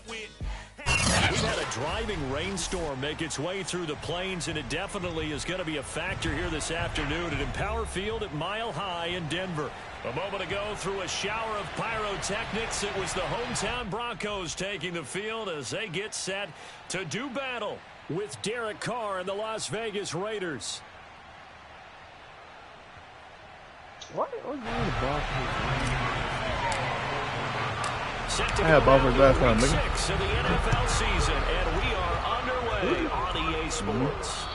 We've had a driving rainstorm make its way through the plains, and it definitely is going to be a factor here this afternoon at Empower Field at Mile High in Denver. A moment ago, through a shower of pyrotechnics, it was the hometown Broncos taking the field as they get set to do battle with Derek Carr and the Las Vegas Raiders. What are you doing the Broncos? Set to I had Broncos last time, week nigga. 6 of the NFL season, and we are underway on EA Sports.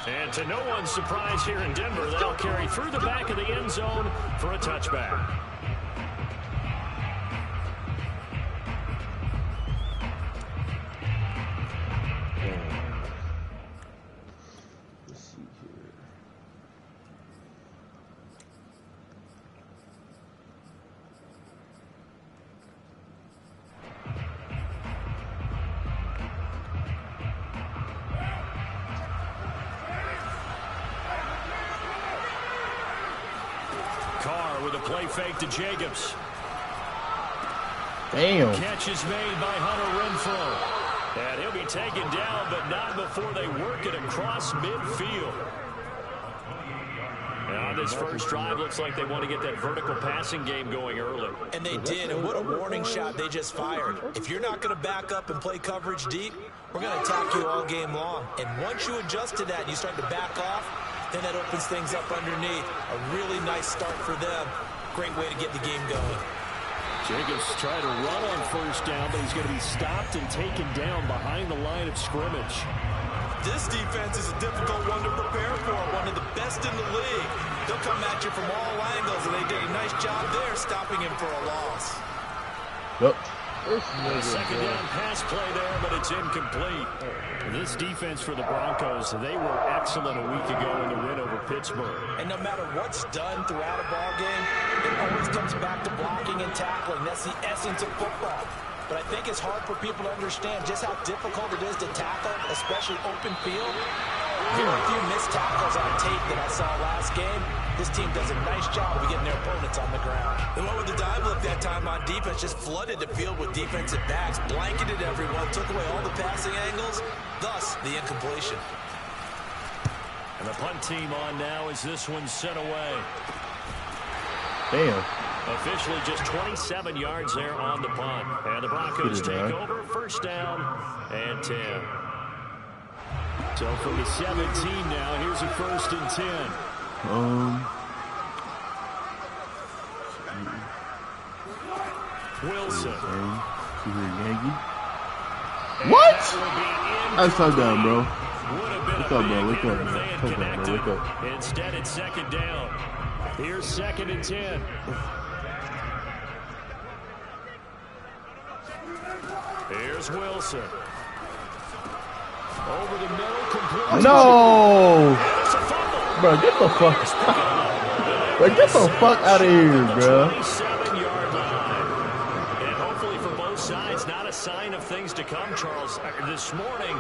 And to no one's surprise here in Denver, they'll carry through the back of the end zone for a touchback. Let's see here. Carr with a play fake to Jacobs. Damn. Catch is made by Hunter Renfrow. And he'll be taken down, but not before they work it across midfield. Now, this first drive looks like they want to get that vertical passing game going early. And they did, and what a warning shot they just fired. If you're not going to back up and play coverage deep, we're going to attack you all game long. And once you adjust to that and you start to back off, then that opens things up underneath. A really nice start for them. Great way to get the game going. Jacobs tried to run on first down, but he's going to be stopped and taken down behind the line of scrimmage. This defense is a difficult one to prepare for, one of the best in the league. They'll come at you from all angles, and they did a nice job there stopping him for a loss. Yep. Second down pass play there, but it's incomplete. This defense for the Broncos, they were excellent a week ago in the win over Pittsburgh. And no matter what's done throughout a ball game, it always comes back to blocking and tackling. That's the essence of football. But I think it's hard for people to understand just how difficult it is to tackle, especially open field. Very few missed tackles on tape that I saw last game. This team does a nice job of getting their opponents on the ground. The one with the dime look that time on defense just flooded the field with defensive backs, blanketed everyone, took away all the passing angles, thus the incompletion. And the punt team on now as this one's sent away. Damn. Officially just 27 yards there on the punt. And the Broncos take over, first down and 10. So from the 17 now, here's a 1st and 10. Wilson. What? That's so dumb, bro. What's up, bro? Wake up, man. Wake up. Instead, it's second down. Here's 2nd and 10. Here's Wilson. Over the middle, complete. No! Bro, get the fuck. Bro, get the fuck out of here, bro. 27-yard line. And hopefully for both sides, not a sign of things to come, Charles. This morning,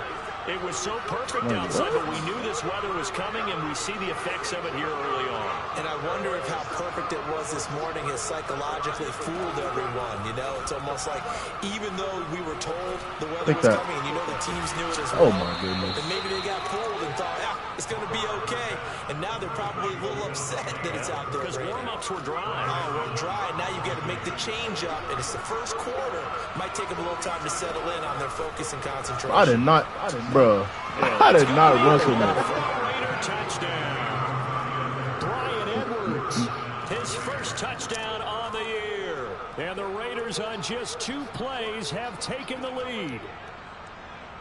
it was so perfect outside, but we knew this weather was coming, and we see the effects of it here early on. And I wonder if how perfect it was this morning has psychologically fooled everyone. You know, it's almost like even though we were told the weather was coming, and you know the teams knew it as well. Oh, my goodness. And maybe they got fooled and thought, yeah, it's going to be okay. And now they're probably a little upset that it's out there. Because warm-ups were dry. Oh, we're dry. Now you got to make the change up, and it's the first quarter. Might take them a little time to settle in on their focus and concentration. I did not, bro. I did not rustle that. Raider touchdown. Bryan Edwards, his first touchdown on the year. And the Raiders on just 2 plays have taken the lead.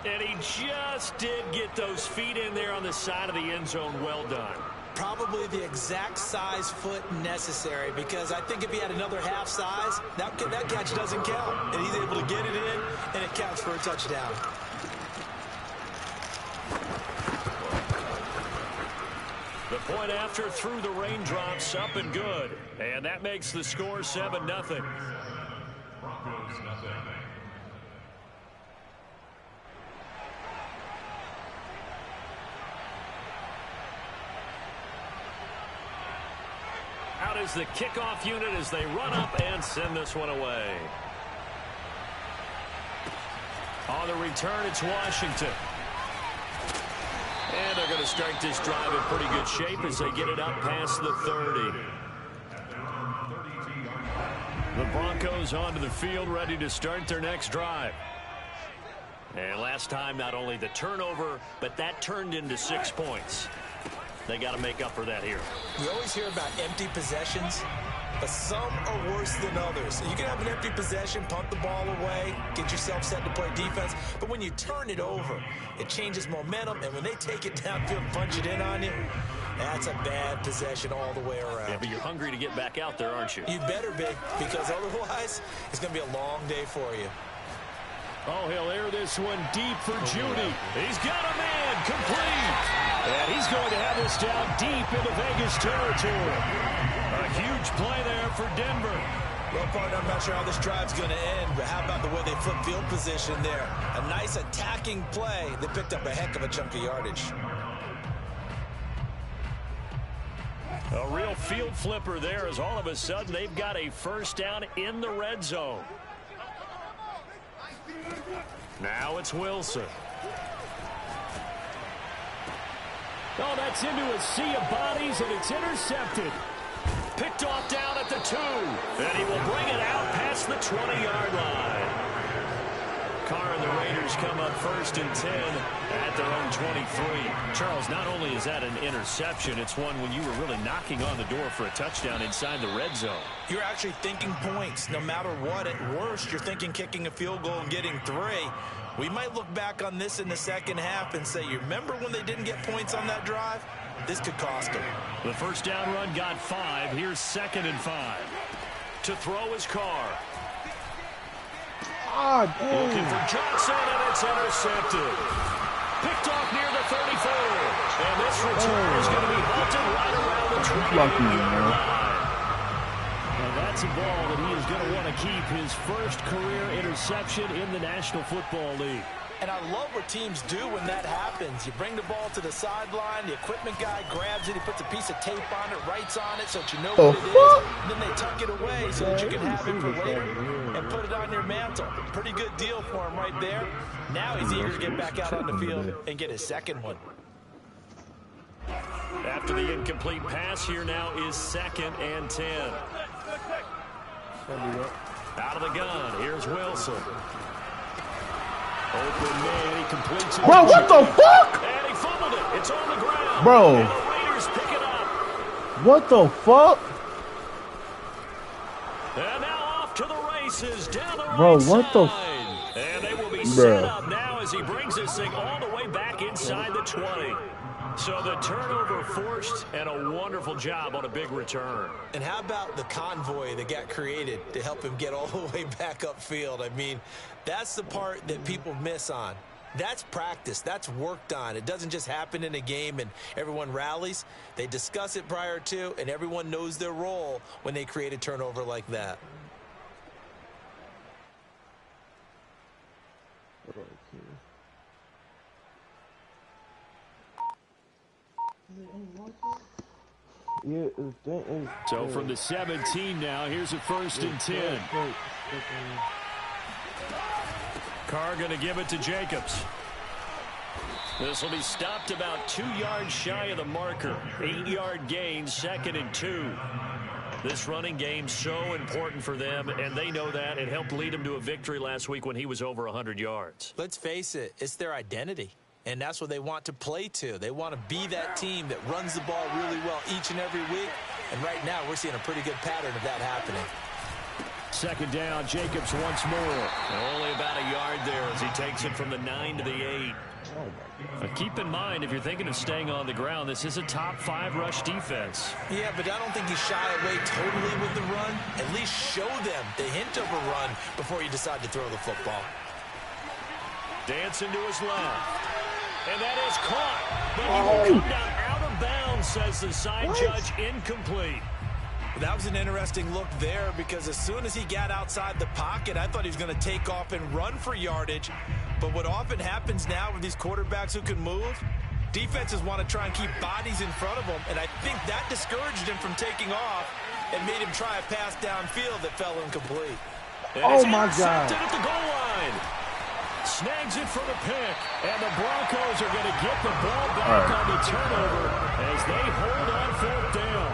And he just did get those feet in there on the side of the end zone. Well done. Probably the exact size foot necessary, because I think if he had another half size, that catch doesn't count. And he's able to get it in, and it counts for a touchdown. The point after through the raindrops, up and good. And that makes the score 7-0. Broncos nothing. Out is the kickoff unit as they run up and send this one away. On the return, it's Washington. And they're going to start this drive in pretty good shape as they get it up past the 30. The Broncos onto the field, ready to start their next drive. And last time, not only the turnover, but that turned into 6 points. They got to make up for that here. You always hear about empty possessions, but some are worse than others. You can have an empty possession, punt the ball away, get yourself set to play defense, but when you turn it over, it changes momentum, and when they take it downfield and punch it in on you, that's a bad possession all the way around. Yeah, but you're hungry to get back out there, aren't you? You better be, because otherwise, it's going to be a long day for you. Oh, he'll air this one deep for Judy. He's got a man complete. And he's going to have this down deep into Vegas territory. A huge play there for Denver. Well, partner, I'm not sure how this drive's going to end, but how about the way they flip field position there? A nice attacking play. They picked up a heck of a chunk of yardage. A real field flipper there as all of a sudden they've got a first down in the red zone. Now it's Wilson. Oh, that's into a sea of bodies, and it's intercepted. Picked off down at the 2. And he will bring it out past the 20-yard line. Carr and the Raiders come up 1st and 10 at their own 23. Charles, not only is that an interception, it's one when you were really knocking on the door for a touchdown inside the red zone. You're actually thinking points. No matter what, at worst, you're thinking kicking a field goal and getting 3. We might look back on this in the second half and say, you remember when they didn't get points on that drive? This could cost them. The first down run got 5. Here's 2nd and 5. To throw is Carr. Looking for Johnson, and it's intercepted. Picked off near the 34. And this return is going to be halted right around the 20-yard line. And that's a ball that he is going to want to keep, his first career interception in the National Football League. And I love what teams do when that happens. You bring the ball to the sideline, the equipment guy grabs it, he puts a piece of tape on it, writes on it so that you know what it is, and then they tuck it away so that you can have it for later and put it on your mantle. Pretty good deal for him right there. Now he's eager to get back out on the field and get his second one. After the incomplete pass, here now is 2nd and 10. Out of the gun, here's Wilson. Open man, he completes it. Bro, what the fuck? And he fumbled it. It's on the ground. Bro. And the Raiders pick it up. What the fuck? And now off to the races down the Bro, right what the side. And they will be set up now as he brings this thing all the way back inside the 20. So the turnover forced, and a wonderful job on a big return. And how about the convoy that got created to help him get all the way back upfield? I mean, that's the part that people miss on. That's practice. That's worked on. It doesn't just happen in a game and everyone rallies. They discuss it prior to, and everyone knows their role when they create a turnover like that. So from the 17 now, here's a 1st and 10. Carr going to give it to Jacobs. This will be stopped about 2 yards shy of the marker. 8-yard gain, 2nd and 2. This running game so important for them, and they know that. It helped lead them to a victory last week when he was over 100 yards. Let's face it, it's their identity. And that's what they want to play to. They want to be that team that runs the ball really well each and every week. And right now, we're seeing a pretty good pattern of that happening. 2nd down, Jacobs once more. Only about a yard there as he takes it from the 9 to the 8. Keep in mind, if you're thinking of staying on the ground, this is a top 5 rush defense. Yeah, but I don't think you shy away totally with the run. At least show them the hint of a run before you decide to throw the football. Dancing to his left. And that is caught. But he will come down out of bounds, says the side judge. Incomplete. That was an interesting look there because as soon as he got outside the pocket, I thought he was going to take off and run for yardage. But what often happens now with these quarterbacks who can move, defenses want to try and keep bodies in front of them. And I think that discouraged him from taking off and made him try a pass downfield that fell incomplete. And oh, my God. At the goal line. snags it for the pick. And the Broncos are going to get the ball back on the turnover as they hold on 4th down.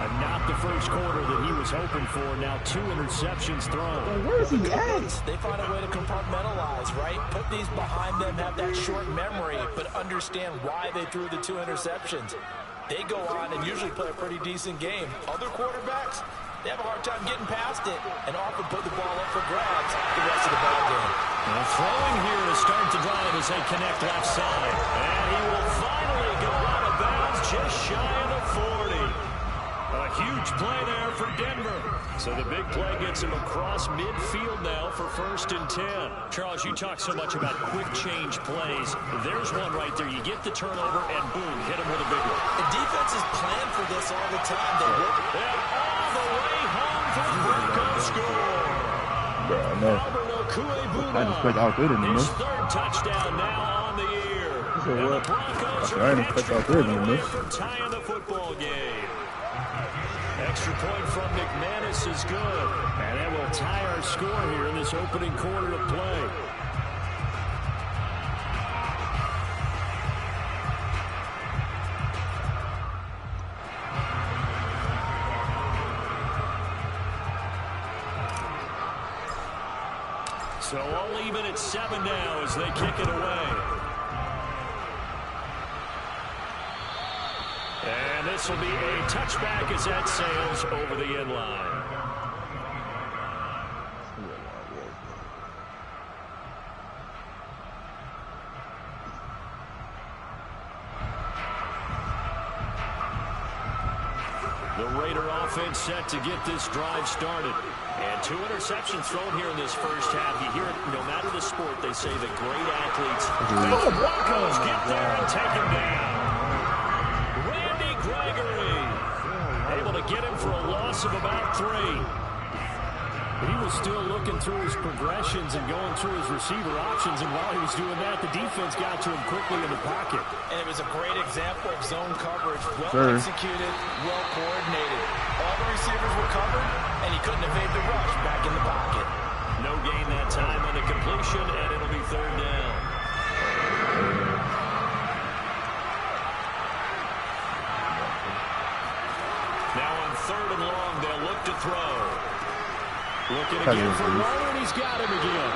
And not the first quarter that he was hoping for. Now 2 interceptions thrown. Where is he at? They find a way to compartmentalize, right? Put these behind them, have that short memory, but understand why they threw the 2 interceptions. They go on and usually play a pretty decent game. Other quarterbacks, they have a hard time getting past it and often put the ball up for grabs the rest of the ball game. Now throwing here to start the drive as they connect left side. And he will finally go out of bounds just shy of the 40. A huge play there for Denver. So the big play gets him across midfield now for 1st and 10. Charles, you talk so much about quick change plays. There's one right there. You get the turnover and boom, hit him with a big one. The defenses plan for this all the time. They work all the way home for the Broncos score. Bro, I know. I just expect out there to His miss. 3rd touchdown now on the year. So And what? the Broncos I didn't expect out there to miss. for tying the football game. Extra point from McManus is good. And that will tie our score here in this opening quarter of play. So all even at 7 now as they kick it away. And this will be a touchback as that sails over the end line. The Raider offense set to get this drive started. And 2 interceptions thrown here in this first half. You hear it, no matter the sport, they say that great athletes. The Broncos get there and take him down. Randy Gregory able to get him for a loss of about 3. He was still looking through his progressions and going through his receiver options, and while he was doing that, the defense got to him quickly in the pocket. And it was a great example of zone coverage. Well executed, well coordinated. All the receivers were covered, and he couldn't evade the rush back in the pocket. No gain that time on the completion, and it'll be 3rd down. Now on 3rd and long, they'll look to throw. Looking again for Moore, and he's got him again.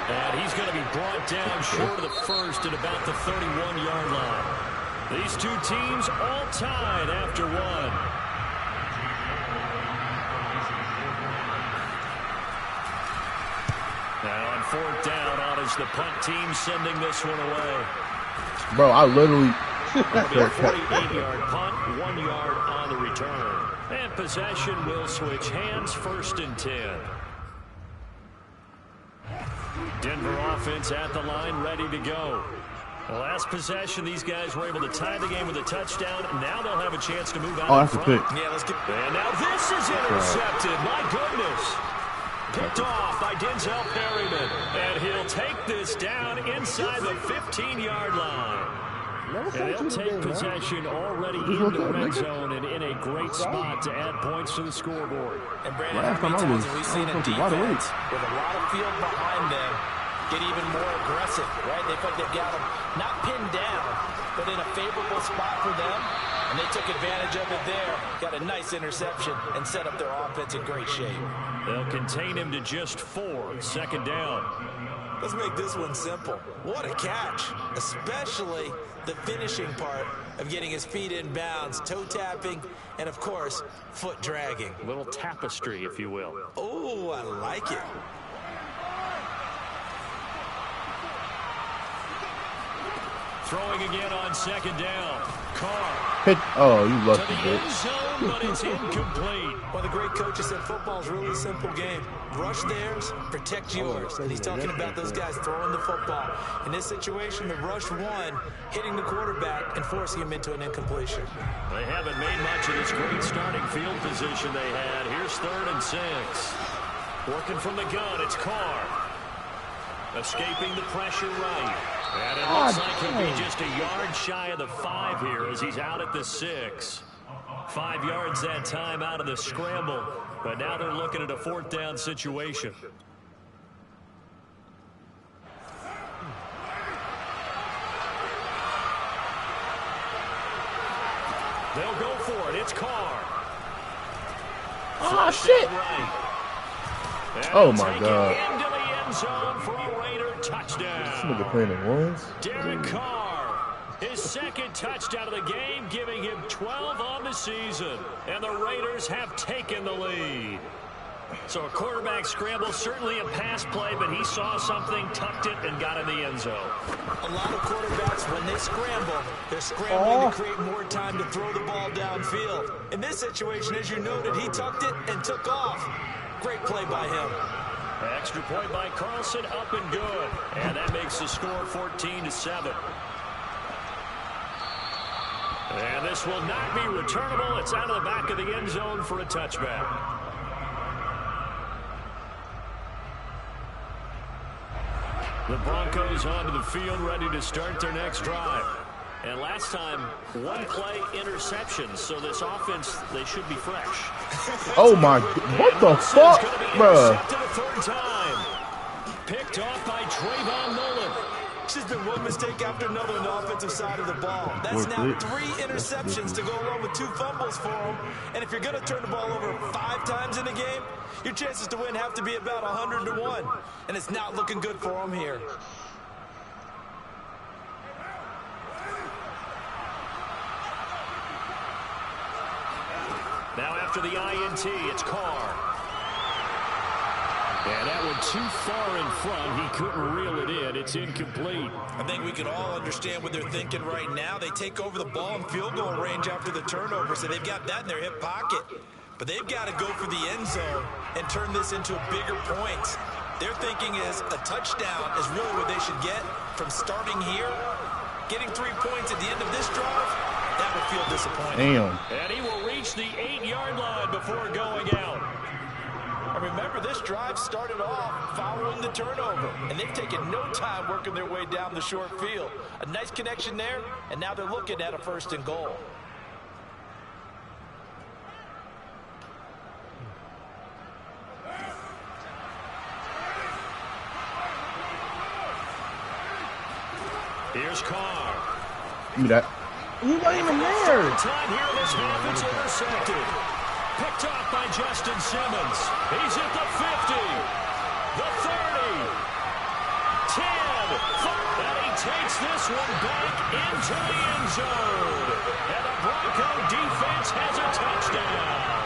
And he's going to be brought down short of the first at about the 31-yard line. These 2 teams all tied after 1. Now on 4th down, on is the punt team sending this one away. Bro, I literally... It'll be a 48-yard punt, 1 yard on the return. And possession will switch hands, 1st and 10. Denver offense at the line, ready to go. The last possession, these guys were able to tie the game with a touchdown. Now they'll have a chance to move out. Oh, that's a pick. Yeah, let's get... And now this is intercepted. My goodness. Picked off by Denzel Perryman. And he'll take this down inside the 15-yard line. And they'll take possession already in the red zone and in a great spot to add points to the scoreboard. And Brandon, how many times have we seen a defense with a lot of field behind them get even more aggressive, right? They felt they've got them not pinned down, but in a favorable spot for them, and they took advantage of it there. Got a nice interception and set up their offense in great shape. They'll contain him to just 4, 2nd down. Let's make this one simple. What a catch, especially the finishing part of getting his feet in bounds, toe tapping, and of course, foot dragging. A little tapestry, if you will. Oh, I like it. Throwing again on 2nd down. Carr. Oh, you lucky to the end zone, but it's incomplete. Well, the great coach has said football is really a simple game. Rush theirs, protect yours. And he's talking about those guys throwing the football. In this situation, the rush won, hitting the quarterback and forcing him into an incompletion. They haven't made much of this great starting field position they had. Here's 3rd and 6. Working from the gun, it's Carr. Escaping the pressure right. And it looks like he'll be just a yard shy of the 5 here as he's out at the 6. 5 yards that time out of the scramble. But now they're looking at a 4th down situation. They'll go for it. It's Carr. Oh, shit. Oh, my God. Into the end zone for a Raider touchdown. This nigga playing in ones. Derek Carr, his second touchdown of the game, giving him 12 on the season. And the Raiders have taken the lead. So a quarterback scramble, certainly a pass play, but he saw something, tucked it, and got in the end zone. A lot of quarterbacks, when they scramble, they're scrambling to create more time to throw the ball downfield. In this situation, as you noted, he tucked it and took off. Great play by him. Extra point by Carlson, up and good. And that makes the score 14-7. And this will not be returnable. It's out of the back of the end zone for a touchback. The Broncos onto the field, ready to start their next drive. And last time, one play interception, so this offense, they should be fresh. Oh, my God. What the fuck, bruh? Third time. Picked off by Trayvon Mullen. It's just been one mistake after another on the offensive side of the ball. That's now 3 interceptions to go along with 2 fumbles for him. And if you're going to turn the ball over 5 times in a game, your chances to win have to be about 100-1. And it's not looking good for him here. Now after the INT, it's Carr. And that one too far in front. He couldn't reel it in. It's incomplete. I think we can all understand what they're thinking right now. They take over the ball in field goal range after the turnover, so they've got that in their hip pocket. But they've got to go for the end zone and turn this into a bigger point. Their thinking is a touchdown is really what they should get from starting here. Getting 3 points at the end of this drive, that would feel disappointing. Damn. And he will reach the 8-yard line before going out. And remember, this drive started off following the turnover, and they've taken no time working their way down the short field. A nice connection there, and now they're looking at a 1st and goal. Here's Carr. Give me that. You weren't even there. Time here in this half, it's intercepted. Picked off by Justin Simmons. He's at the 50, the 30, 10, 5, and he takes this one back into the end zone. And the Bronco defense has a touchdown.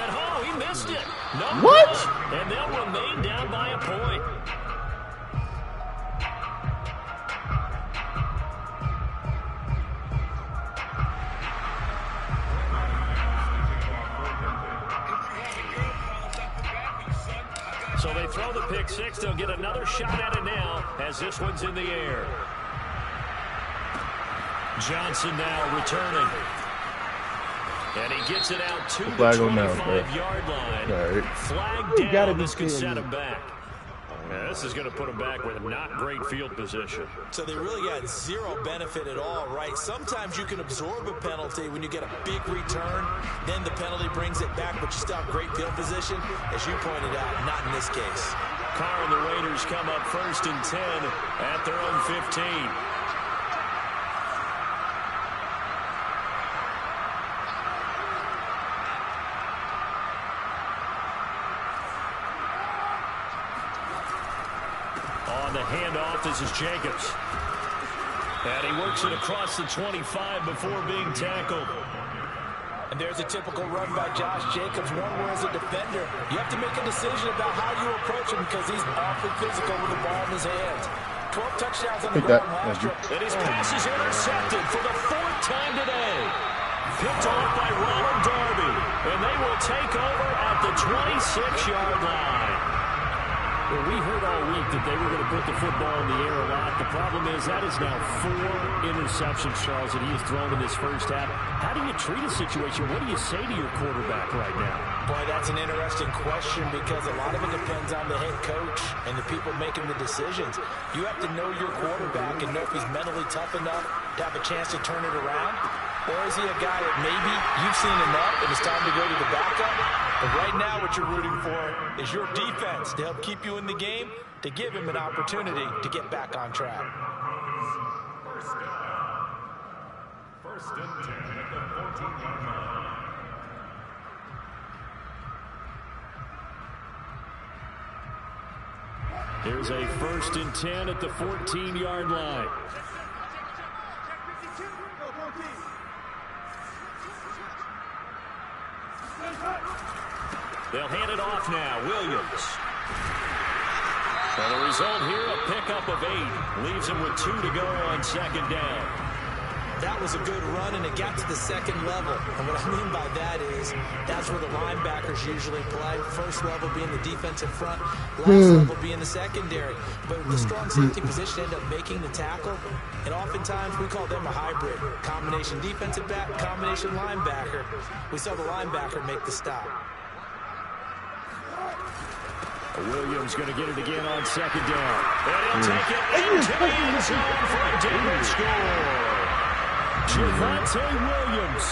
And he missed it. What? And they'll remain down by a point. So they throw the pick 6. They'll get another shot at it now as this one's in the air. Johnson now returning. And he gets it out to the 25-yard line. Right. Flag down. This could set him back. Yeah, this is going to put him back with not great field position. So they really got zero benefit at all, right? Sometimes you can absorb a penalty when you get a big return. Then the penalty brings it back, but you still have great field position. As you pointed out, not in this case. Carr and the Raiders come up 1st and 10 at their own 15. The handoff, this is Jacobs. And he works it across the 25 before being tackled. And there's a typical run by Josh Jacobs, one where as a defender, you have to make a decision about how you approach him because he's awfully physical with the ball in his hands. 12 touchdowns on the ground last year. And his pass is intercepted for the 4th time today. Picked off by Ronald Darby. And they will take over at the 26-yard line. Well, we heard all week that they were going to put the football in the air a lot. The problem is that is now 4 interceptions, Charles, that he has thrown in this first half. How do you treat a situation? What do you say to your quarterback right now? Boy, that's an interesting question because a lot of it depends on the head coach and the people making the decisions. You have to know your quarterback and know if he's mentally tough enough to have a chance to turn it around. Or is he a guy that maybe you've seen enough and it's time to go to the backup? But right now, what what you're rooting for is your defense to help keep you in the game, to give him an opportunity to get back on track. First and 10 at the 14-yard line. Here's a 1st and 10 at the 14-yard line. They'll hand it off now. Williams. And the result here, a pickup of 8. Leaves him with 2 to go on 2nd down. That was a good run, and it got to the 2nd level. And what I mean by that is that's where the linebackers usually play. First level being the defensive front, last level being the secondary. But the strong safety position ended up making the tackle, and oftentimes we call them a hybrid. Combination defensive back, combination linebacker. We saw the linebacker make the stop. Williams going to get it again on 2nd down. And he'll take it into the end zone for a Denver score. Javonte Williams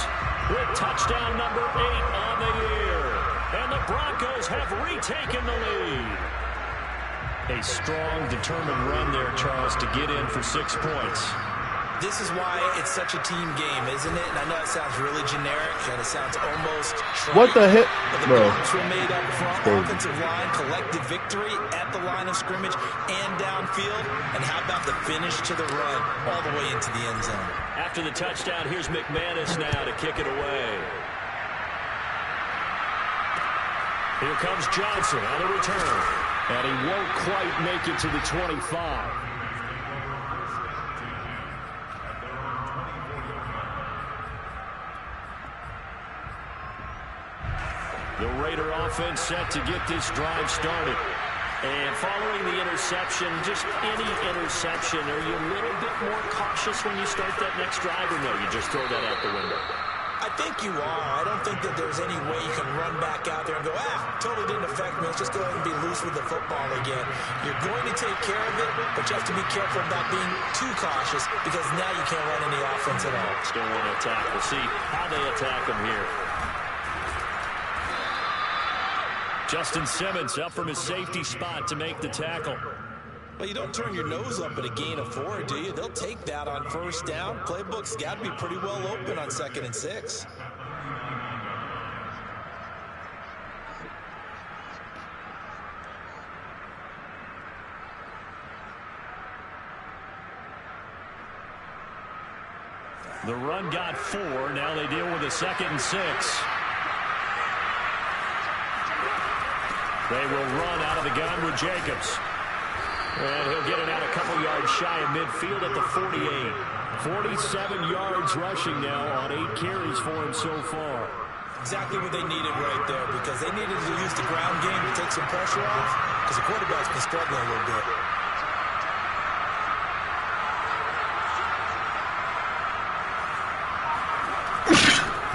with touchdown number 8 on the year. And the Broncos have retaken the lead. A strong, determined run there, Charles, to get in for 6 points. This is why it's such a team game, isn't it? And I know it sounds really generic, and it sounds almost trite. What the heck? But the Bro. points were made up front. Offensive line, collective victory at the line of scrimmage and downfield. And how about the finish to the run all the way into the end zone? After the touchdown, here's McManus now to kick it away. Here comes Johnson on the return. And he won't quite make it to the 25. The Raider offense set to get this drive started. And following the interception, just any interception, are you a little bit more cautious when you start that next drive, or no, you just throw that out the window? I think you are. I don't think that there's any way you can run back out there and go, totally didn't affect me. Let's just go ahead and be loose with the football again. You're going to take care of it, but you have to be careful about being too cautious because now you can't run any offense at all. Still want to attack. We'll see how they attack them here. Justin Simmons up from his safety spot to make the tackle. Well, you don't turn your nose up at a gain of 4, do you? They'll take that on 1st down. Playbook's got to be pretty well open on 2nd and 6. The run got 4. Now they deal with a 2nd and 6. They will run out of the gun with Jacobs. And he'll get it out a couple yards shy of midfield at the 48. 47 yards rushing now on 8 carries for him so far. Exactly what they needed right there, because they needed to use the ground game to take some pressure off, because the quarterback's been struggling a little bit.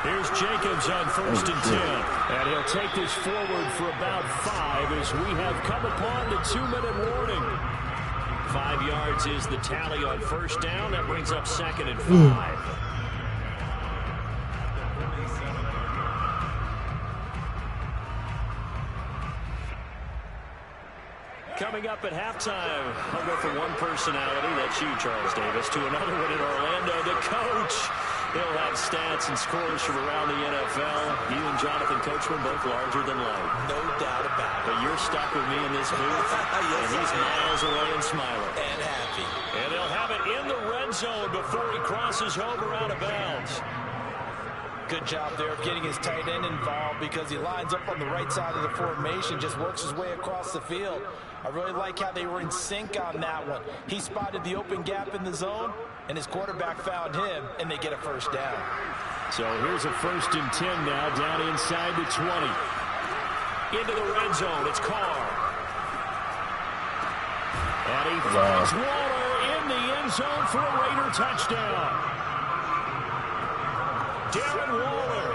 Here's Jacobs on 1st and 10. And he'll take this forward for about 5 as we have come upon the 2-minute warning. 5 yards is the tally on 1st down. That brings up 2nd and 5. Coming up at halftime, I'll go from one personality, that's you, Charles Davis, to another one in Orlando, the coach. He'll have stats and scores from around the NFL. You and Jonathan Coachman both larger than life. No doubt about it. But you're stuck with me in this booth, yes, and he's miles away and smiling. And happy. And they'll have it in the red zone before he crosses over out of bounds. Good job there of getting his tight end involved because he lines up on the right side of the formation, just works his way across the field. I really like how they were in sync on that one. He spotted the open gap in the zone, and his quarterback found him, and they get a 1st down. So here's a 1st and 10 now, down inside the 20. Into the red zone, it's Carr. And he finds Waller in the end zone for a Raider touchdown. Darren Waller,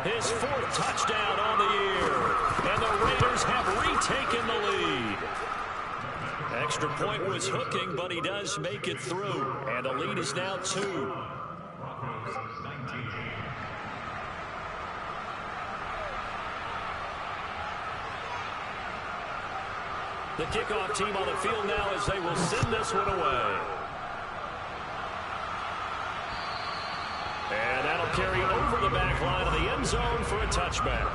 his 4th touchdown on the year. And the Raiders have retaken the lead. Extra point was hooking, but he does make it through. And the lead is now 2. The kickoff team on the field now as they will send this one away. And that'll carry over the back line of the end zone for a touchback.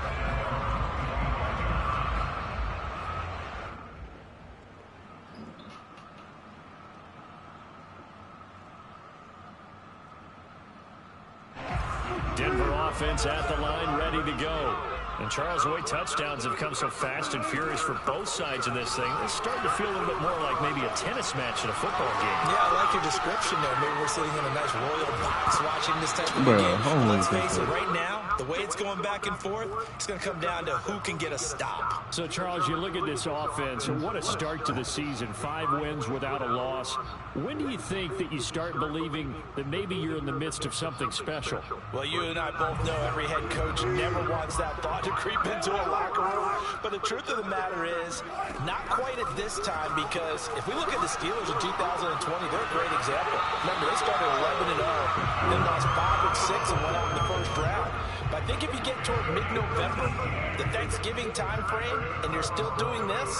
Denver offense at the line, ready to go. And Charles, the way touchdowns have come so fast and furious for both sides of this thing, it's starting to feel a little bit more like maybe a tennis match in a football game. Yeah, I like your description there. Maybe we're sitting in a nice royal box watching this type of game. Let's face it, right now, the way it's going back and forth, it's going to come down to who can get a stop. So, Charles, you look at this offense, and what a start to the season. 5 wins without a loss. When do you think that you start believing that maybe you're in the midst of something special? Well, you and I both know every head coach never wants that thought to creep into a locker room. But the truth of the matter is, not quite at this time, because if we look at the Steelers in 2020, they're a great example. Remember, they started 11-0, then lost 5 and 6 and went out in the first round. But I think if you get toward mid-November, the Thanksgiving time frame, and you're still doing this,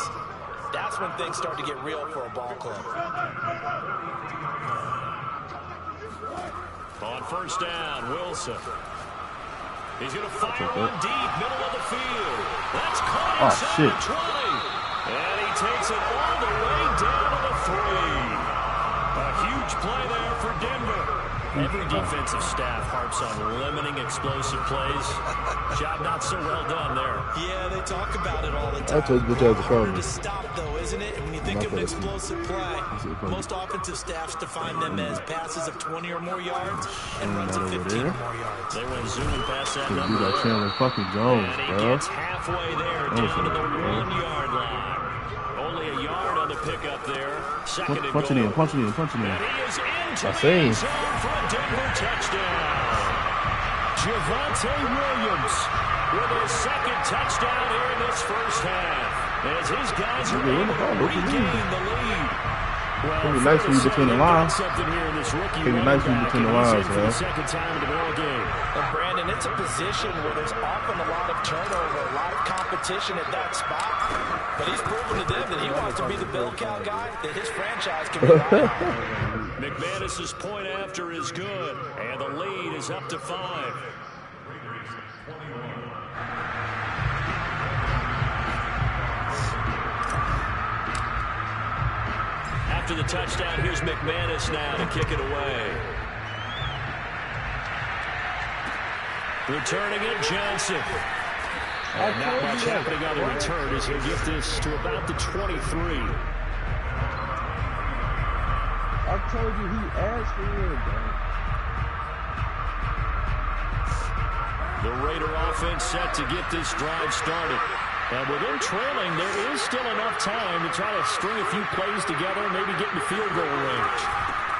that's when things start to get real for a ball club. On first down, Wilson. He's going to fire one deep, middle of the field. That's caught inside the 20. And he takes it all the way down to the 3. A huge play there for Denver. Every defensive staff harps on limiting explosive plays. Job not so well done there. Yeah, they talk about it all the time. Harder to stop, though, isn't it? And when you think of an explosive play, most offensive staffs define them as passes of 20 or more yards and runs of 15 or more yards. They went zooming past that number. That Chandler fucking Jones, and he gets halfway there, down to the 1-yard line. Only a yard on the pickup there. Second and goal. Punch it in. And he is into the end zone for a Denver touchdown. Javonte Williams with his second touchdown here in this first half. As his guys are able to regain the lead. Well, nice for you between the lines. Nice for you between the lines, man. Second time in the ball game. And Brandon, it's a position where there's often a lot of turnover, a lot of competition at that spot. But he's proven to them that he wants to be the bell cow guy that his franchise can be on. McManus's point after is good, and the lead is up to 5. After the touchdown, here's McManus now to kick it away. Returning it, Johnson. And not much happening on the return as he'll get this to about the 23. I told you he asked for it, bro. The Raider offense set to get this drive started. And with them trailing, there is still enough time to try to string a few plays together, maybe get in the field goal range.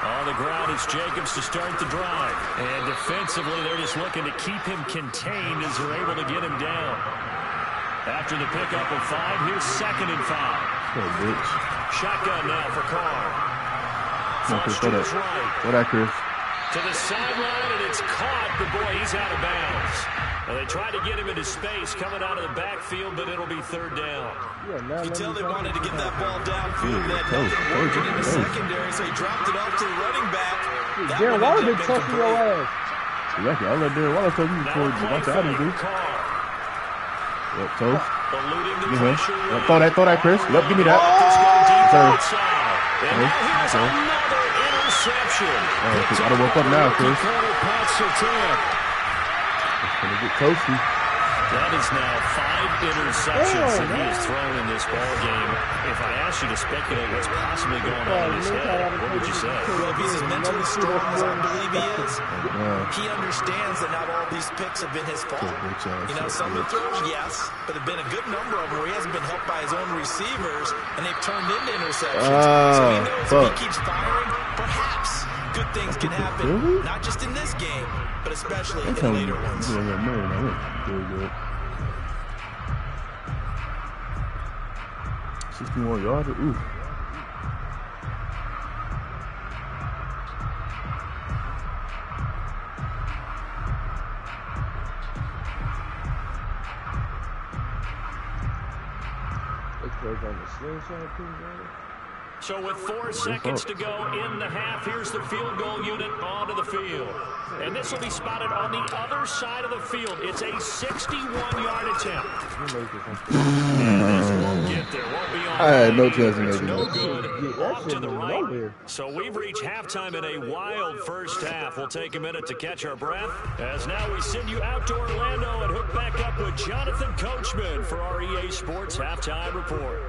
On the ground, it's Jacobs to start the drive. And defensively, they're just looking to keep him contained as they're able to get him down. After the pickup of 5, here's 2nd and 5. Shotgun now for Carr. Flush to his right. What that, Chris? To the sideline, and it's caught, but boy, he's out of bounds. Well, they tried to get him into space coming out of the backfield, but it'll be 3rd down. You can tell they wanted to get that ball downfield. They had nothing working in the secondary, so he dropped it off to the running back. Darren Waller been tough to your ass. Exactly. I'll let Darren Waller tell you before Devontae Adams do. Yep, toast. Throw that, Chris. Yep, give me that. And now here's another interception. I don't woke up now, Chris. Gonna get toasty. That is now 5 interceptions that he has thrown in this ball game. If I asked you to speculate what's possibly going on in his head, what would you say? Well, if he's as mentally strong as I believe he is, he understands that not all these picks have been his fault. You know, some of the throws, yes, but there have been a good number of them where he hasn't been helped by his own receivers, and they've turned into interceptions. So he knows if he keeps firing, perhaps good things can happen, not just in this game, but especially in later ones. Very good. 61 yards. Ooh. So with 4 seconds to go in the half, here's the field goal unit onto the field. And this will be spotted on the other side of the field. It's a 61-yard attempt. This won't get there. Won't be on. I had no chance in It's making no that. good. Off to the right. So we've reached halftime in a wild first half. We'll take a minute to catch our breath. As now we send you out to Orlando and hook back up with Jonathan Coachman for our EA Sports Halftime Report.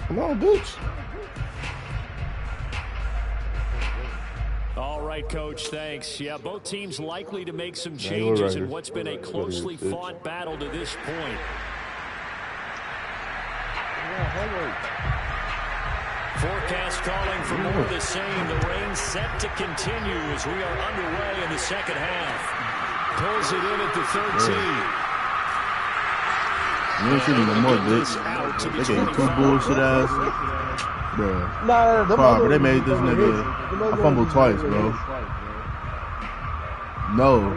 Come on, Boots. All right, Coach, thanks. Yeah, both teams likely to make some changes in what's been a closely fought battle to this point. Forecast calling for more of the same. The rain set to continue as we are underway in the second half. Pulls it in at the 13. You ain't shooting no more, bitch. They gave you 2 bullshit ass. Bruh. Nah, they made this nigga. I fumbled twice, bro. No.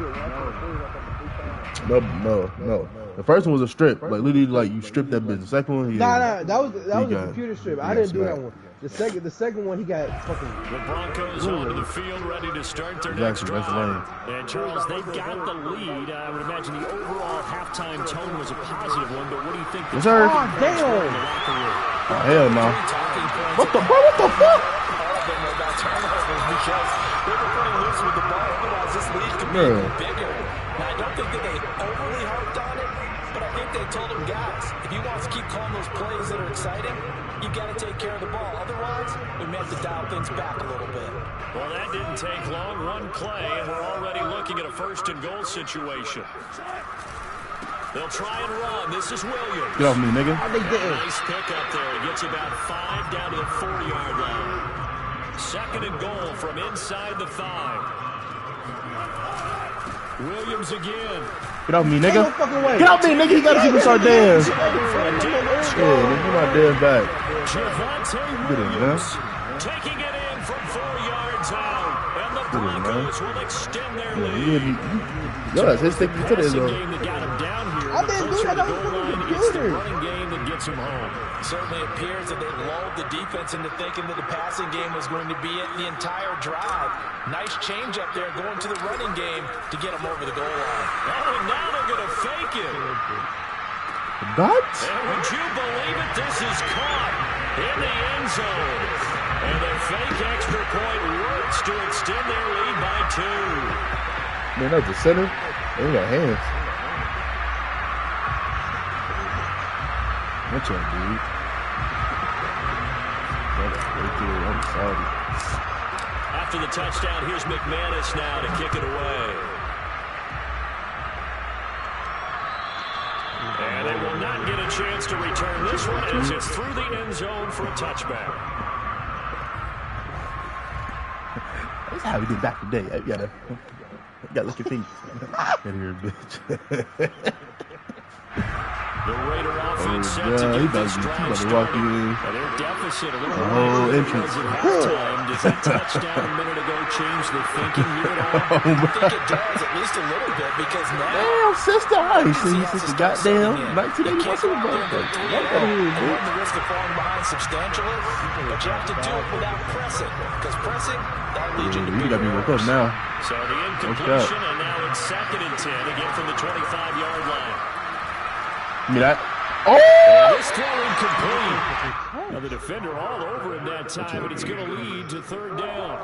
The first one was a strip. Like, literally, like, you stripped that bitch. The second one, that was a computer strip. I didn't do that one. The second one, he got fucking. The Broncos onto the field, ready to start their next drive. And Charles, they got the lead. I would imagine the overall halftime tone was a positive one, but what do you think? Yes, sir. Oh, damn! Oh, hell no. What the fuck? Because they were putting loose with the ball. Otherwise, this lead could be bigger. Now, I don't think that they overly harped on it, but I think they told him, guys, if he wants to keep calling those plays that are exciting, you've got to take care of the ball. Otherwise, we may have to dial things back a little bit. Well, that didn't take long. One play, and we're already looking at a first-and-goal situation. They'll try and run. This is Williams. Get off me, nigga. Nice pick up there. He gets about 5 down to the 40-yard line. Second and goal from inside the 5. Williams again. Get off me, nigga. Get off me, nigga. You gotta keep us our dance. Yeah, nigga, get my damn back. Get it, man. Taking it in from 4 yards out. And the Broncos will extend their lead. Yo, his stick to the zone. I didn't do that. That was from the computer. Running game that gets him home. Certainly appears that they lulled the defense into thinking that the passing game was going to be it the entire drive. Nice change up there going to the running game to get them over the goal line. Oh, and now they're going to fake it. What? And would you believe it? This is caught in the end zone. And the fake extra point works to extend their lead by 2. Man, that's the center. They got hands. What's up, dude? I'm sorry. After the touchdown, here's McManus now to kick it away. And they will not get a chance to return this one as it's through the end zone for a touchback. That's how we did back today. You gotta look your feet. Get here, bitch. The Raider offense set to get this drive started. Their deficit a little bit at halftime. Does that touchdown a minute ago change the thinking here at all? I think it does, at least a little bit, because now... Damn, sister. I ain't seen sister goddamn 1981 Super Bowl. The risk of falling behind substantially, but you have to do it without pressing, because pressing, that leads you to You got me woke up now. So the incompletion, and now it's 2nd and 10, again from the 25-yard line. Give me that. Oh! This throw incomplete. Now the defender all over him that time, but it's going to lead to 3rd down.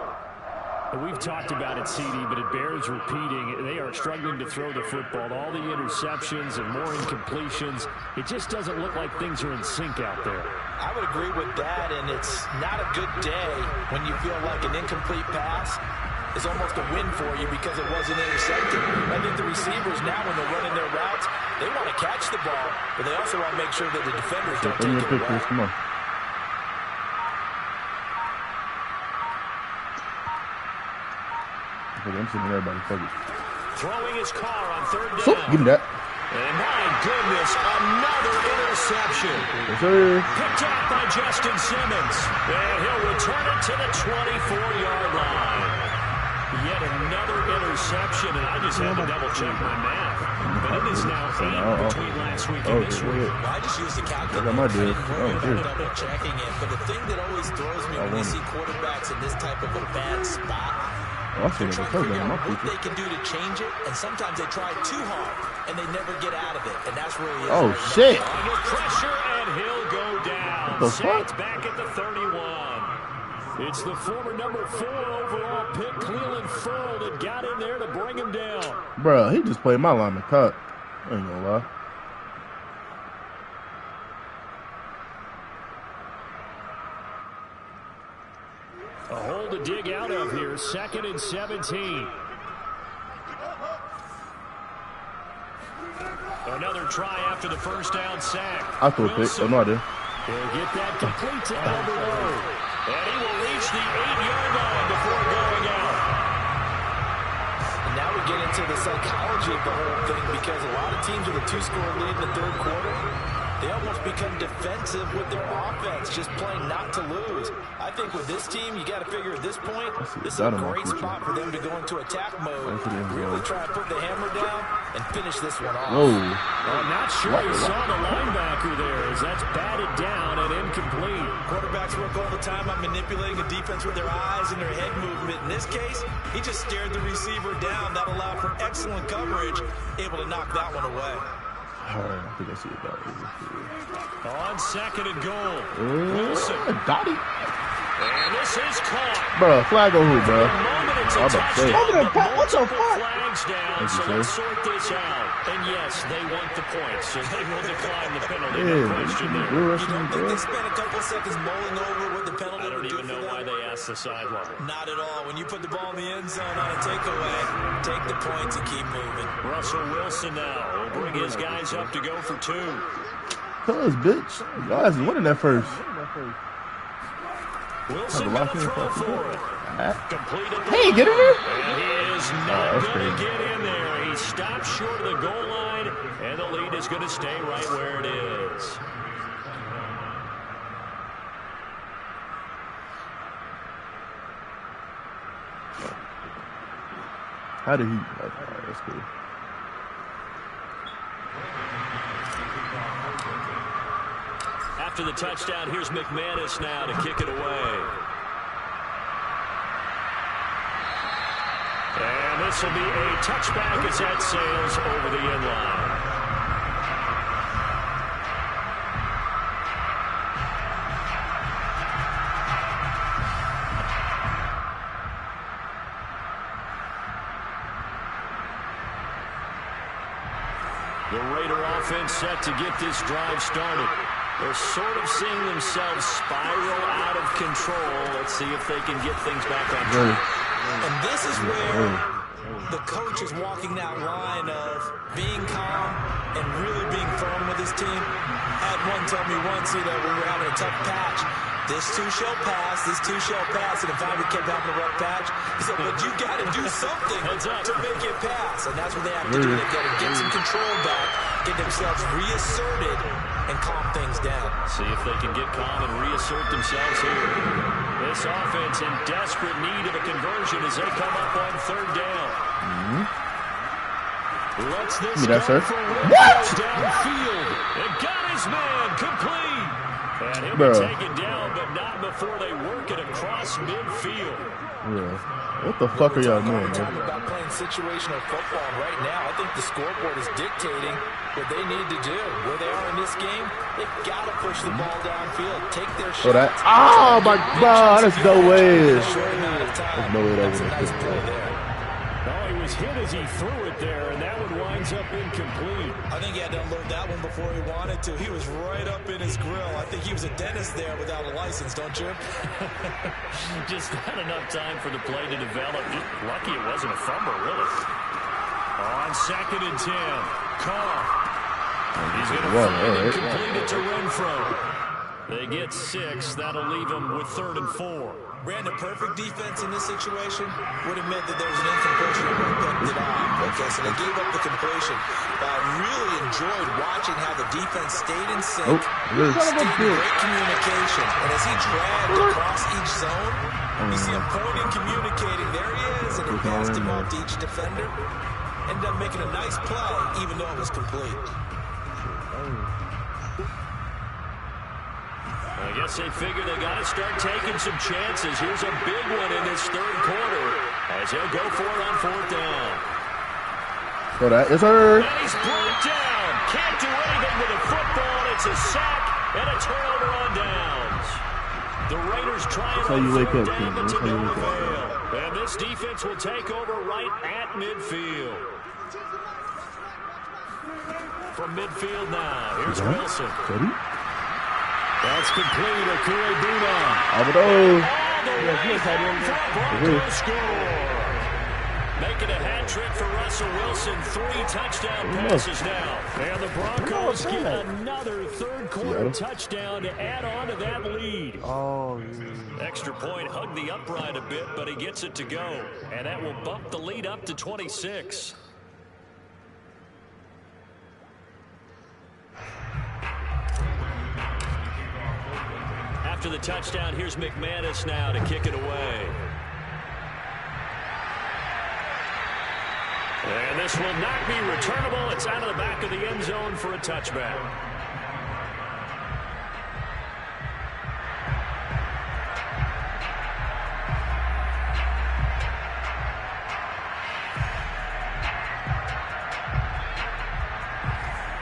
And we've talked about it, CD, but it bears repeating. They are struggling to throw the football. All the interceptions and more incompletions. It just doesn't look like things are in sync out there. I would agree with that, and it's not a good day when you feel like an incomplete pass is almost a win for you because it wasn't intercepted. I think the receivers now, when they're running their routes, they want to catch the ball, but they also want to make sure that the defenders don't take it away. Come on. I'm sitting everybody. Fuck it. throwing his car on third down. So, give me that. And my goodness, another interception. Yes, sir. Picked up by Justin Simmons. And he'll return it to the 24-yard line. Yet another interception, and I just had to double-check my math. But it is now 8 between last week and this week. I just used the calculator. I didn't worry about double-checking it. But the thing that always throws me when you see quarterbacks in this type of a bad spot, they're trying to figure out what they can do to change it, and sometimes they try too hard, and they never get out of it, and that's where he is. Oh, shit. Under pressure, and he'll go down. Saints back at the 31. It's the former number 4 overall pick, Cleveland Ferrell, that got in there to bring him down. Bro, he just played my lineman cut. I ain't gonna lie. A hole to dig out of here, 2nd and 17. Another try after the first down sack. I threw a pick. Oh, no, I did. He'll get that complete to Alvarado. And he will reach the 8-yard line before going out. And now we get into the psychology of the whole thing, because a lot of teams with a 2-score lead in the third quarter, they almost become defensive with their offense, just playing not to lose. I think with this team, you got to figure at this point, this is a great spot for them to go into attack mode, really try and put the hammer down and finish this one off. Whoa. I'm not sure you saw the linebacker there, as that's batted down and incomplete. Quarterbacks work all the time on manipulating a defense with their eyes and their head movement. In this case, he just stared the receiver down. That allowed for excellent coverage, able to knock that one away. All right, I think I see it that way. On 2nd and goal. Wilson. Got it. And this is caught. Bro, flag on who, bro? For a moment, it's a touchdown, but multiple flags down, so let's sort this out. And yes, they want the points, so they will decline the penalty. No question there. You don't think they spent a couple seconds mulling over what the penalty I don't even know why they asked the sideline. Not at all. When you put the ball in the end zone on a takeaway, take the points and keep moving. Russell Wilson now will bring his guys up to go for 2. Cuz, bitch. Y'all is winning that first. Wilson going to throw for it. Hey, get in there. And he is not going to get in there. He stopped short of the goal line, and the lead is going to stay right where it is. How did he? Right, that's cool. After the touchdown, here's McManus now to kick it away. And this will be a touchback as that sails over the end line. The Raider offense set to get this drive started. They're sort of seeing themselves spiral out of control. Let's see if they can get things back on track. And this is where the coach is walking that line of being calm and really being firm with his team. I had one tell me once, we were having a tough patch. This too shall pass, this too shall pass. And if I kept having a rough patch, he said, but you got to do something to make it pass. And that's what they have to do. They've got to get some control back, get themselves reasserted, and calm things down. See if they can get calm and reassert themselves here. This offense in desperate need of a conversion as they come up on 3rd down. Let's this go for Wilson downfield. And got his man complete. And he'll be taken down, but not before they work it across midfield. Yeah. What the fuck are y'all doing, man? About playing situational football right now. I think the scoreboard is dictating what they need to do. Where they are in this game, they've got to push the ball downfield, take their shots. Oh my God, that's no way. There's no way that was a nice play there. Oh, he was hit as he threw it there, and that one winds up incomplete. I think he had to unload that one before he wanted to. He was right up in his grill. I think he was a dentist there without a license, don't you? Just not enough time for the play to develop. Just lucky it wasn't a fumble, really. On 2nd and 10, Carr. He's going to find it, complete it to Renfro. They get 6. That'll leave them with 3rd and 4. Brandon, perfect defense in this situation would admit that there's an incompletion that picked it off. Okay, so and they gave up the completion. But I really enjoyed watching how the defense stayed in sync, stayed in great communication. And as he dragged across each zone, you see him pointing, communicating. There he is, and he passed him off to each defender. Ended up making a nice play, even though it was complete. I guess they figure they got to start taking some chances. Here's a big one in this third quarter as he'll go for it on fourth down. Go that. Yes, sir. And he's brought down. Can't do anything with a football. It's a sack and a turnover on downs. The Raiders trying on fourth down, but to no avail. And this defense will take over right at midfield. From midfield now, here's Wilson. That's complete. Akure Buna. Broncos score. Making a hat trick for Russell Wilson. 3 touchdown passes now. And the Broncos get another third quarter touchdown to add on to that lead. Extra point hugged the upright a bit, but he gets it to go. And that will bump the lead up to 26. After the touchdown, here's McManus now to kick it away. And this will not be returnable. It's out of the back of the end zone for a touchback.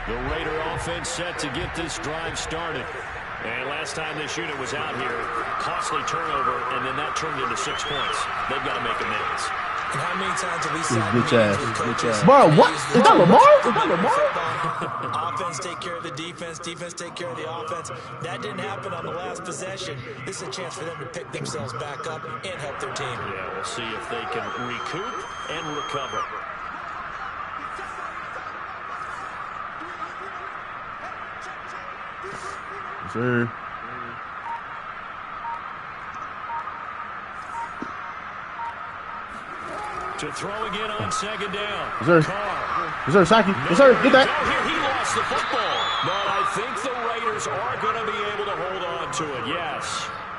The Raider offense set to get this drive started. And last time this unit was out here, costly turnover, and then that turned into 6 points. They've got to make amends. And how many times have we sat meetings with coaches? Bro, what? Is that Lamar? Offense take care of the defense. Defense take care of the offense. That didn't happen on the last possession. This is a chance for them to pick themselves back up and help their team. Yeah, we'll see if they can recoup and recover. Sir. To throw again on second down. Yes, sir. Yes, sir. Saki. Yes, sir. Get that. Here he lost the football. But I think the Raiders are going to be able to hold on to it. Yes.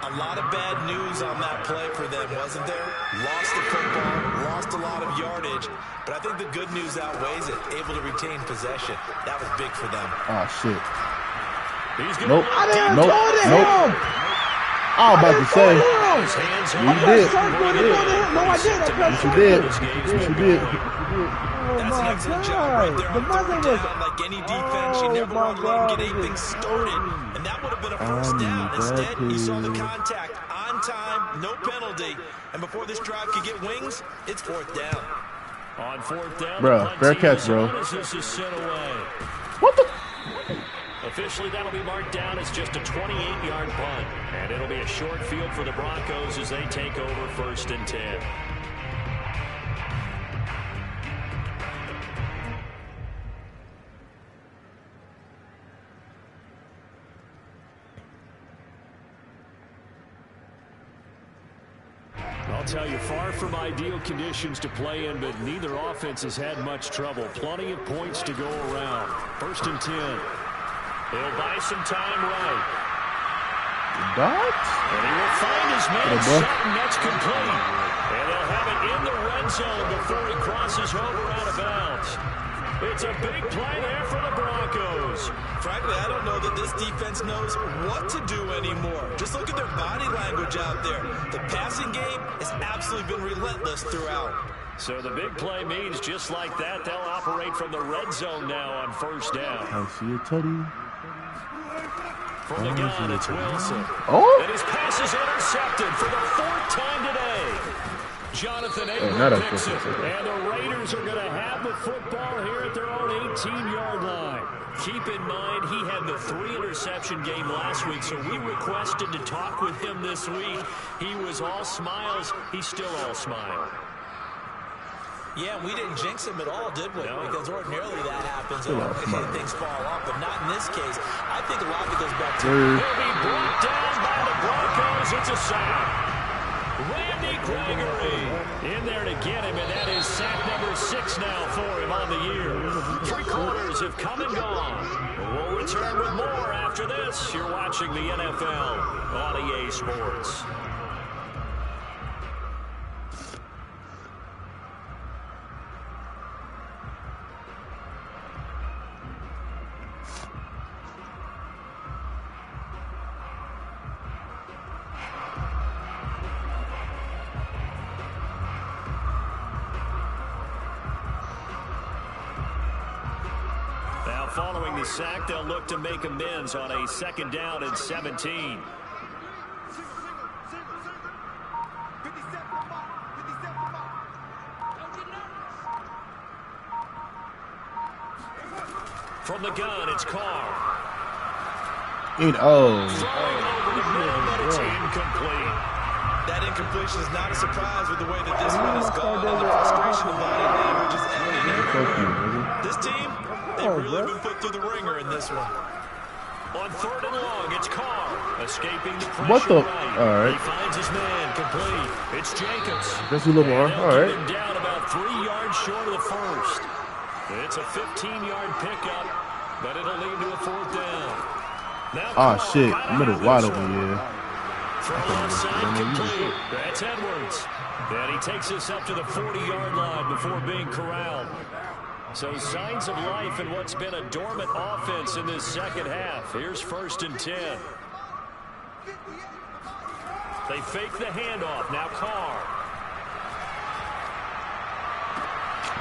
A lot of bad news on that play for them, wasn't there? Lost the football, lost a lot of yardage, but I think the good news outweighs it. Able to retain possession. That was big for them. Oh, shit. Nope. I was about to say. You did. No, I didn't. Yes, you did. Yes, you did. That's an excellent job right there on third down. Like any defense, you never want to let them get anything started. And that would have been a first down. Instead, you saw the contact on time, no penalty. And before this drive could get wings, it's fourth down. On fourth down, bro, fair catch, bro. What the? Officially, that'll be marked down as just a 28-yard punt. And it'll be a short field for the Broncos as they take over 1st and 10. I'll tell you, far from ideal conditions to play in, but neither offense has had much trouble. Plenty of points to go around. 1st and 10. He'll buy some time right. What? And he will find his man Sutton. That's complete. And they'll have it in the red zone before he crosses over out of bounds. It's a big play there for the Broncos. Frankly, I don't know that this defense knows what to do anymore. Just look at their body language out there. The passing game has absolutely been relentless throughout. So the big play means just like that, they'll operate from the red zone now on 1st down. I see a tutty. From the gun, it's Wilson. Oh! And his pass is intercepted for the 4th time today. Jonathan Abram picks it. And the Raiders are going to have the football here at their own 18-yard line. Keep in mind, he had the 3-interception game last week, so we requested to talk with him this week. He was all smiles. He's still all smile. Yeah, we didn't jinx him at all, did we? No. Because ordinarily that happens and things fall off, but not in this case. I think a lot of it goes back to... He'll be brought down by the Broncos. It's a sack. Randy Gregory in there to get him, and that is sack number 6 now for him on the year. 3 quarters have come and gone. We'll return with more after this. You're watching the NFL on EA Sports. Following the sack, they'll look to make amends on a 2nd down and 17. From the gun, it's Carr. It's incomplete. That incompletion is not a surprise with the way that this one has gone, and the frustration of body language is evident. This team, they've really been put through the ringer in this one. On 3rd and long, it's Carr escaping the pressure. What the? Right. All right. He finds his man complete. It's Jacobs. That's a little more. All right. Down about 3 yards short of the first. It's a 15-yard pickup, but it'll lead to a 4th down. Now shit. Middle wide open, yeah. Throw outside complete. That's Edwards. And he takes us up to the 40-yard line before being corralled. So signs of life in what's been a dormant offense in this second half. Here's 1st and 10. They fake the handoff. Now Carr.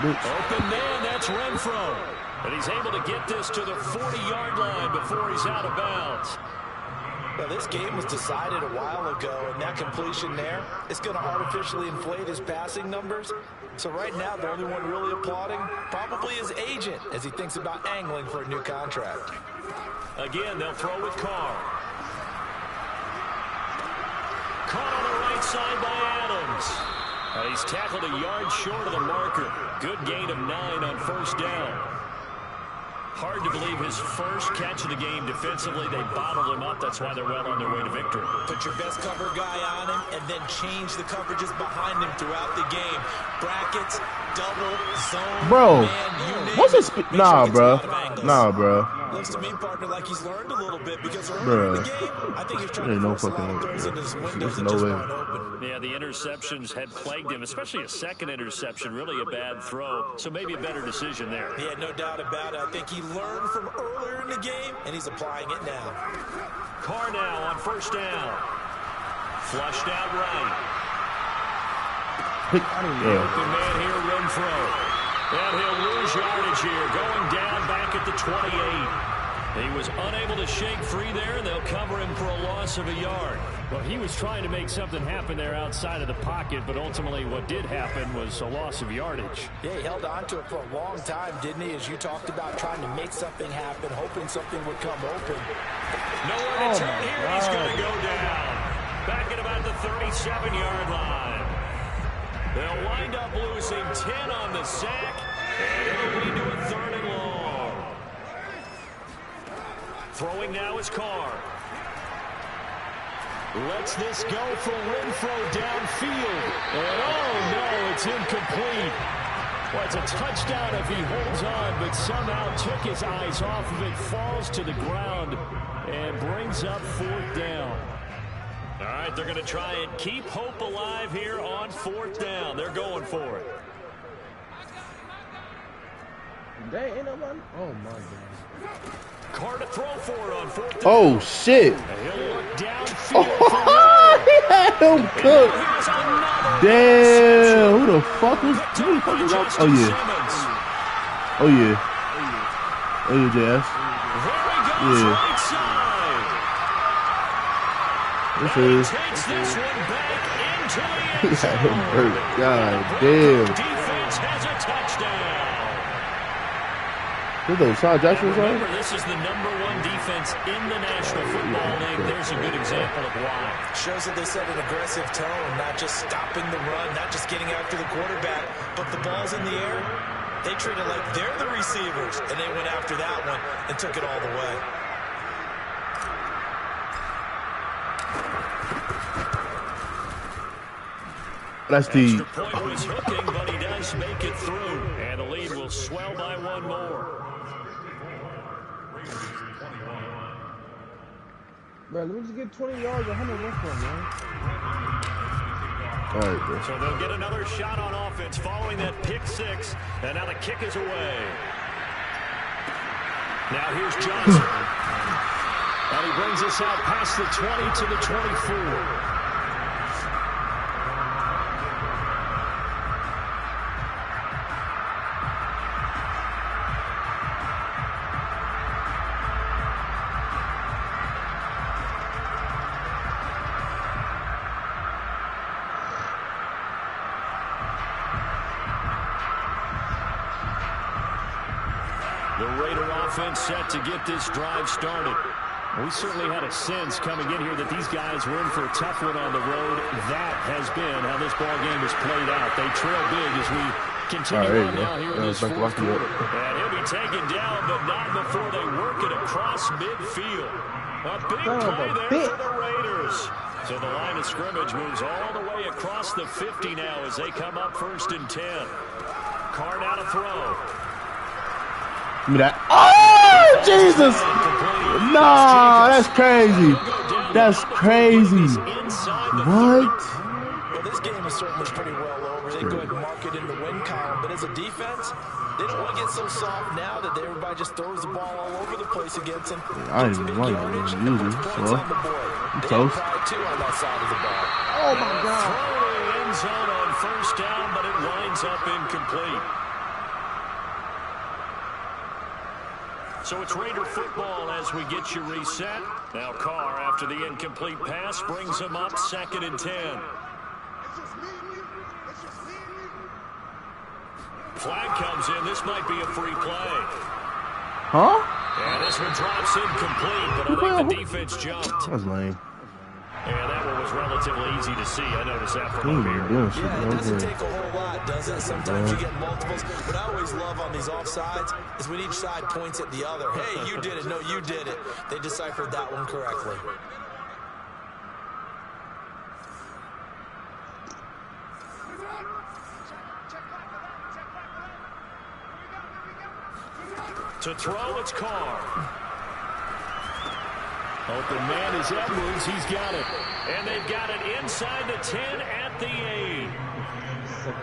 Open man, that's Renfro. And he's able to get this to the 40-yard line before he's out of bounds. Well, this game was decided a while ago, and that completion there is going to artificially inflate his passing numbers. So right now, the only one really applauding probably his agent as he thinks about angling for a new contract. Again, they'll throw with Carr. Caught on the right side by Adams. He's tackled a yard short of the marker. Good gain of 9 on 1st down. Hard to believe his first catch of the game defensively. They bottled him up. That's why they're well on their way to victory. Put your best cover guy on him and then change the coverages behind him throughout the game. Brackets, double, zone, bro. Man, what's his Nah, bro. Nah, bro. Looks to me, partner, like he's learned a little bit because earlier in the game, I think he's trying to force a lot of throws into his windows and just run open. Yeah, the interceptions had plagued him, especially a second interception. Really a bad throw, so maybe a better decision there. Yeah, no doubt about it. I think he learned from earlier in the game, and he's applying it now. Carr now on 1st down. Flushed out right. The open man here, Renfro. And he'll lose yardage here, going down back at the 28. He was unable to shake free there, and they'll cover him for a loss of a yard. Well, he was trying to make something happen there outside of the pocket, but ultimately what did happen was a loss of yardage. Yeah, he held on to it for a long time, didn't he? As you talked about trying to make something happen, hoping something would come open. Nowhere to turn here. He's going to go down. Back at about the 37-yard line. They'll wind up losing 10 on the sack, and it'll lead to a 3rd and long. Throwing now is Carr. Lets this go for Renfro downfield. And oh no, it's incomplete. Well, it's a touchdown if he holds on, but somehow took his eyes off of it, falls to the ground, and brings up 4th down. All right, they're going to try and keep hope alive here on 4th down. They're going for it. There ain't nobody. Oh, my God. Carr to throw for it on 4th down. Oh, shit. He'll look downfield. He had him cooked. Damn. Who the fuck was that? Oh, yeah. Oh, yeah. Oh, yeah, Jazz. Yeah. This is. He had him hurt. God damn. Defense has a touchdown. Who's those? Sean Jackson? Remember, this is the #1 defense in the National Football League. There's a good example of why. Shows that they set an aggressive tone, not just stopping the run, not just getting after the quarterback, but the ball's in the air. They treat it like they're the receivers, and they went after that one and took it all the way. That's the. Extra point was hooking, but he does make it through. And the lead will swell by one more. Bro, let me just get 20 yards, 100 left from, man. All right, bro. So they'll get another shot on offense following that pick six. And now the kick is away. Now here's Johnson. And he brings us out past the 20 to the 24. Set to get this drive started. We certainly had a sense coming in here that these guys were in for a tough one on the road. That has been how this ball game has played out. They trail big as we continue on now here in this fourth quarter. And he'll be taken down, but not before they work it across midfield. A big play there for the Raiders. So the line of scrimmage moves all the way across the 50 now as they come up 1st and 10. Carr now to throw. Give me that. Oh, Jesus! Nah, that's crazy. That's crazy. What? Well, this game is certainly pretty well over. They go ahead and mark it in the win column. But as a defense, they don't want to get so soft now that everybody just throws the ball all over the place against them. I didn't even want to use it. So, I'm close. On that side of the ball. Oh, my God. Throwing end zone on 1st down, but it winds up incomplete. So it's Raider football as we get you reset. Now Carr, after the incomplete pass, brings him up 2nd and 10. Flag comes in. This might be a free play. Huh? And this one drops incomplete, but I think the defense jumped. That's lame. And that one was relatively easy to see. I noticed that from up here. Yeah, it doesn't take a whole lot, does it? Sometimes you get multiples. What I always love on these offsides is when each side points at the other. Hey, you did it. No, you did it. They deciphered that one correctly. To throw, it's Carr. Open man is Edwards. He's got it. And they've got it inside the 10 at the 8.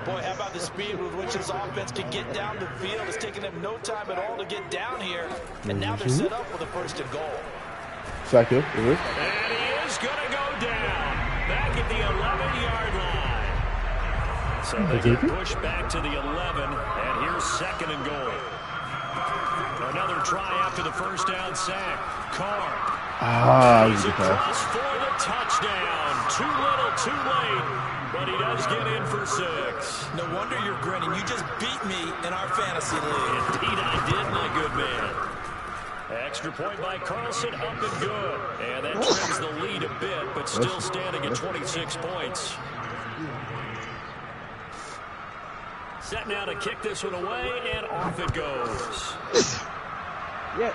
Boy, how about the speed with which this offense can get down the field? It's taking them no time at all to get down here. And now they're set up with a 1st and goal. Second. And he is going to go down. Back at the 11-yard line. So they get pushed back to the 11. And here's 2nd and goal. Another try after the 1st down sack. Carr. He's across for the touchdown. Too little, too late. But he does get in for 6. No wonder you're grinning. You just beat me in our fantasy league. Indeed I did, my good man. Extra point by Carlson, up and good. And that trims the lead a bit, but still standing at 26 points. Set now to kick this one away, and off it goes. Yeah.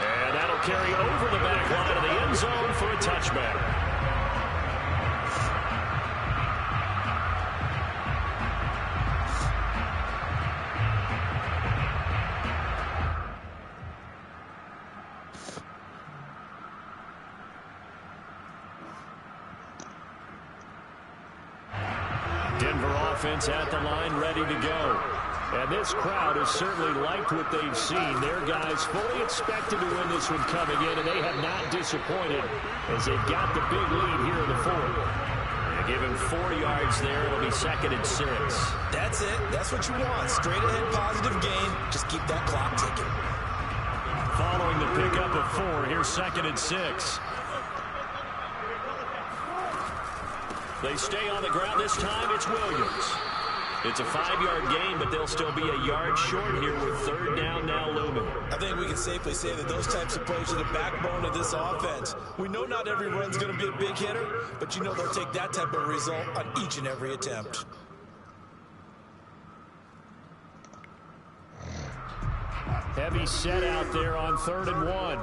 And that'll carry over the back line of the end zone for a touchback. Denver offense at the line, ready to go. And this crowd has certainly liked what they've seen. Their guys fully expected to win this one coming in, and they have not disappointed as they've got the big lead here in the 4th. They give him 4 yards there. It'll be 2nd and 6. That's it. That's what you want. Straight ahead positive game. Just keep that clock ticking. Following the pickup of 4, here's 2nd and 6. They stay on the ground this time. It's Williams. It's a 5-yard gain, but they'll still be a yard short here with 3rd down now looming. I think we can safely say that those types of plays are the backbone of this offense. We know not every run's going to be a big hitter, but you know they'll take that type of result on each and every attempt. Heavy set out there on 3rd and 1.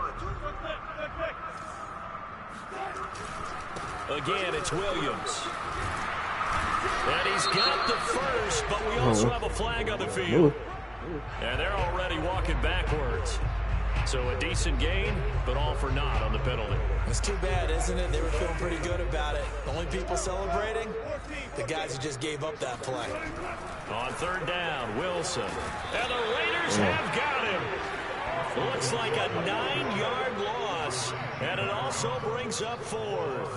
Again, it's Williams. And he's got the first, but we also have a flag on the field. And they're already walking backwards. So a decent gain, but all for naught on the penalty. It's too bad, isn't it? They were feeling pretty good about it. The only people celebrating, the guys who just gave up that play. On third down, Wilson. And the Raiders have got him. Looks like a 9-yard loss. And it also brings up fourth.